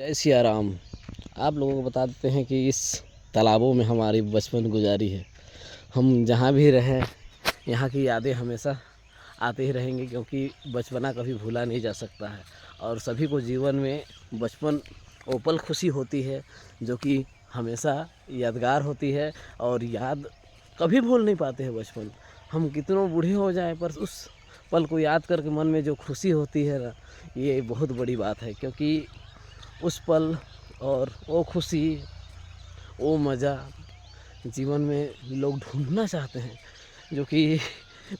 जय सिया राम। आप लोगों को बता देते हैं कि इस तालाबों में हमारी बचपन गुजारी है। हम जहाँ भी रहें यहाँ की यादें हमेशा आते ही रहेंगी, क्योंकि बचपना कभी भूला नहीं जा सकता है। और सभी को जीवन में बचपन वो पल खुशी होती है जो कि हमेशा यादगार होती है, और याद कभी भूल नहीं पाते हैं बचपन। हम कितनों बूढ़े हो जाएं पर उस पल को याद करके मन में जो खुशी होती है ना, ये बहुत बड़ी बात है। क्योंकि उस पल और वो खुशी, वो मज़ा जीवन में लोग ढूंढना चाहते हैं, जो कि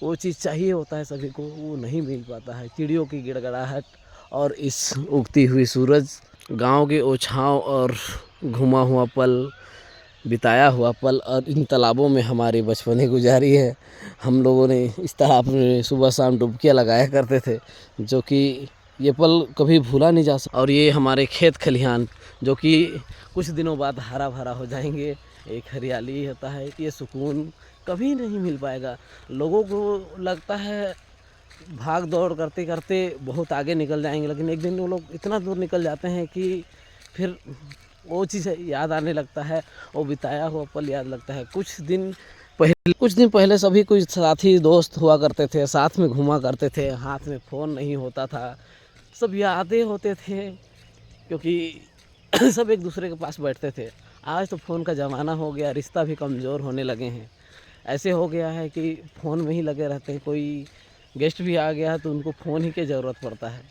वो चीज़ चाहिए होता है सभी को, वो नहीं मिल पाता है। चिड़ियों की गिड़गिड़ाहट और इस उगती हुई सूरज, गांव के ओछाओं और घुमा हुआ पल, बिताया हुआ पल, और इन तालाबों में हमारी बचपन गुजारी है। हम लोगों ने इस तालाब में सुबह शाम डुबकियाँ लगाया करते थे, जो कि ये पल कभी भूला नहीं जा सकता। और ये हमारे खेत खलिहान जो कि कुछ दिनों बाद हरा भरा हो जाएंगे, एक हरियाली होता है, ये सुकून कभी नहीं मिल पाएगा। लोगों को लगता है भाग दौड़ करते करते बहुत आगे निकल जाएंगे, लेकिन एक दिन वो लोग इतना दूर निकल जाते हैं कि फिर वो चीज़ याद आने लगता है, वो बिताया हुआ पल याद लगता है। कुछ दिन पहले सभी कुछ साथी दोस्त हुआ करते थे, साथ में घूमा करते थे, हाथ में फ़ोन नहीं होता था, सब यादें होते थे, क्योंकि सब एक दूसरे के पास बैठते थे। आज तो फ़ोन का ज़माना हो गया, रिश्ता भी कमज़ोर होने लगे हैं। ऐसे हो गया है कि फ़ोन में ही लगे रहते हैं। कोई गेस्ट भी आ गया तो उनको फ़ोन ही की ज़रूरत पड़ता है।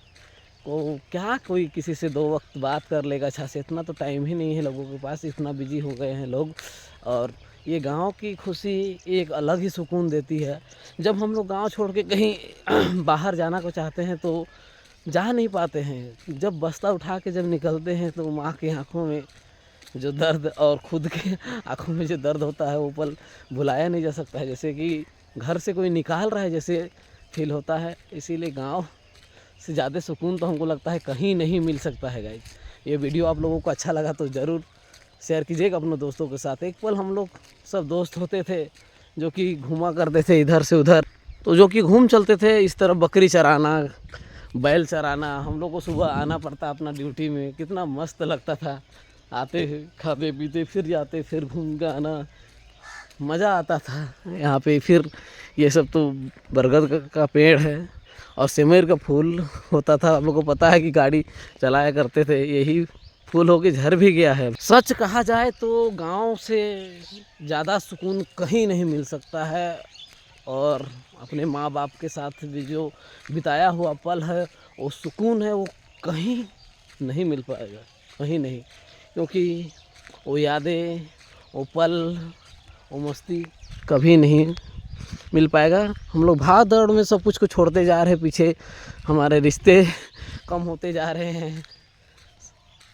को क्या कोई किसी से 2 वक्त बात कर लेगा अच्छा से, इतना तो टाइम ही नहीं है लोगों के पास, इतना बिजी हो गए हैं लोग। और ये गांव की खुशी एक अलग ही सुकून देती है। जब हम लोग गांव छोड़ के कहीं बाहर जाना को चाहते हैं तो जा नहीं पाते हैं। जब बस्ता उठा के जब निकलते हैं तो माँ की आंखों में जो दर्द और खुद के आंखों में जो दर्द होता है, वो पल भुलाया नहीं जा सकता है। जैसे कि घर से कोई निकाल रहा है जैसे फील होता है। इसीलिए गांव से ज़्यादा सुकून तो हमको लगता है कहीं नहीं मिल सकता है गाइस। ये वीडियो आप लोगों को अच्छा लगा तो ज़रूर शेयर कीजिएगा अपने दोस्तों के साथ। एक पल हम लोग सब दोस्त होते थे जो कि घूमा करते थे इधर से उधर, तो जो कि घूम चलते थे इस तरफ, बकरी चराना, बैल चराना। हम लोग को सुबह आना पड़ता अपना ड्यूटी में, कितना मस्त लगता था। आते खाते पीते फिर जाते, फिर घूम के आना, मज़ा आता था यहाँ पे। फिर ये सब तो बरगद का पेड़ है और सिमर का फूल होता था। हम लोग को पता है कि गाड़ी चलाया करते थे, यही फूल होके झड़ भी गया है। सच कहा जाए तो गांव से ज़्यादा सुकून कहीं नहीं मिल सकता है। और अपने माँ बाप के साथ भी जो बिताया हुआ पल है, वो सुकून है, वो कहीं नहीं मिल पाएगा, कहीं नहीं। क्योंकि वो यादें, वो पल, वो मस्ती कभी नहीं मिल पाएगा। हम लोग भाग दौड़ में सब कुछ को छोड़ते जा रहे हैं पीछे, हमारे रिश्ते कम होते जा रहे हैं,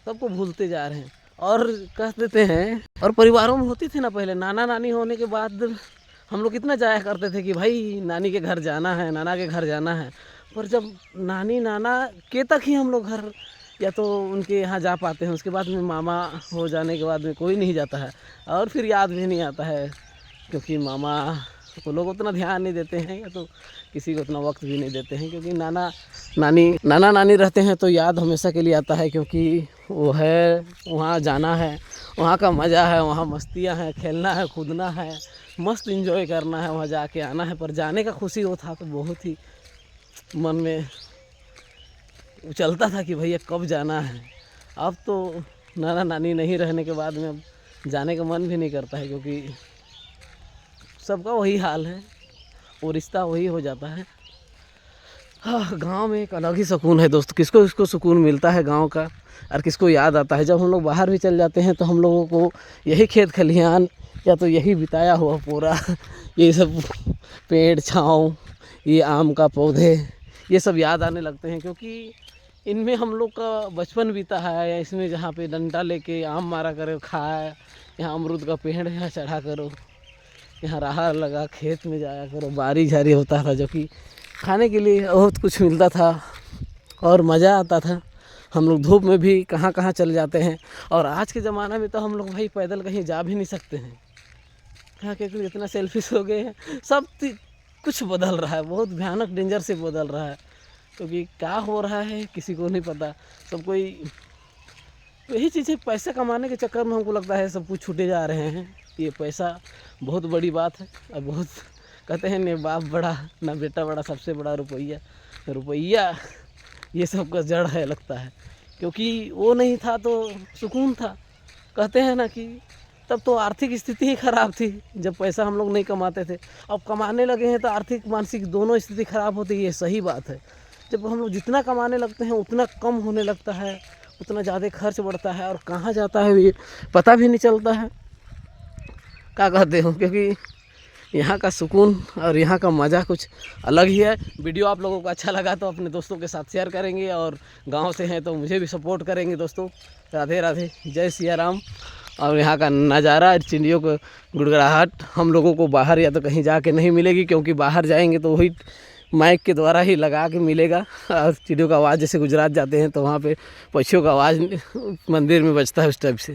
सबको भूलते जा रहे हैं। और कह देते हैं, और परिवारों में होती थी ना पहले, नाना नानी होने के बाद हम लोग कितना जाया करते थे कि भाई नानी के घर जाना है, नाना के घर जाना है। पर जब नानी नाना के तक ही हम लोग घर या तो उनके यहाँ जा पाते हैं, उसके बाद में मामा हो जाने के बाद में कोई नहीं जाता है। और फिर याद भी नहीं आता है, क्योंकि मामा वो लोग उतना ध्यान नहीं देते हैं, या तो किसी को उतना वक्त भी नहीं देते हैं। क्योंकि नाना नानी रहते हैं तो याद हमेशा के लिए आता है, क्योंकि वो है वहाँ जाना है, वहाँ का मज़ा है, वहाँ मस्तियाँ हैं, खेलना है, कूदना है, मस्त इंजॉय करना है, वहाँ जाके आना है। पर जाने का खुशी वो था तो बहुत ही मन में चलता था कि भैया कब जाना है। अब तो नाना नानी नहीं रहने के बाद में अब जाने का मन भी नहीं करता है, क्योंकि सबका वही हाल है, वो रिश्ता वही हो जाता है। हाँ, गांव में एक अलग ही सुकून है दोस्त। किसको किसको सुकून मिलता है गांव का, और किसको याद आता है। जब हम लोग बाहर भी चल जाते हैं तो हम लोगों को यही खेत खलिहान या तो यही बिताया हुआ पूरा ये सब पेड़ छाँव, ये आम का पौधे, ये सब याद आने लगते हैं। क्योंकि इनमें हम लोग का बचपन बीता है, या इसमें जहाँ पे डंडा लेके आम मारा करो, खाए, यहाँ अमरूद का पेड़ यहाँ चढ़ा करो, यहाँ राह लगा खेत में जाया करो, बारी झारी होता था जो कि खाने के लिए बहुत कुछ मिलता था और मज़ा आता था। हम लोग धूप में भी कहाँ कहाँ चले जाते हैं। और आज के ज़माना में तो हम लोग भाई पैदल कहीं जा भी नहीं सकते हैं, क्या, क्योंकि इतना सेल्फिश हो गए हैं। सब कुछ बदल रहा है, बहुत भयानक डेंजर से बदल रहा है। क्योंकि क्या हो रहा है किसी को नहीं पता। सब कोई तो यही चीज़ है, पैसे कमाने के चक्कर में हमको लगता है सब कुछ छूटे जा रहे हैं। ये पैसा बहुत बड़ी बात है। और बहुत कहते हैं न बाप बड़ा ना बेटा बड़ा, सबसे बड़ा रुपया। रुपया ये सब का जड़ है लगता है, क्योंकि वो नहीं था तो सुकून था। कहते हैं ना कि तब तो आर्थिक स्थिति ही ख़राब थी जब पैसा हम लोग नहीं कमाते थे। अब कमाने लगे हैं तो आर्थिक मानसिक दोनों स्थिति ख़राब होती है, ये सही बात है। जब हम लोग जितना कमाने लगते हैं उतना कम होने लगता है, उतना ज़्यादा खर्च बढ़ता है और कहाँ जाता है ये पता भी नहीं चलता है। क्या कहते हो, क्योंकि यहाँ का सुकून और यहाँ का मज़ा कुछ अलग ही है। वीडियो आप लोगों को अच्छा लगा तो अपने दोस्तों के साथ शेयर करेंगे, और गांव से हैं तो मुझे भी सपोर्ट करेंगे दोस्तों। राधे राधे, जय सिया राम। और यहाँ का नज़ारा, चिड़ियों को गुड़गड़ाहट हम लोगों को बाहर या तो कहीं जाके नहीं मिलेगी, क्योंकि बाहर जाएंगे तो वही माइक के द्वारा ही लगा के मिलेगा। और चिड़ियों का आवाज़, जैसे गुजरात जाते हैं तो वहाँ पे पक्षियों का आवाज़ मंदिर में बजता है उस टाइप से।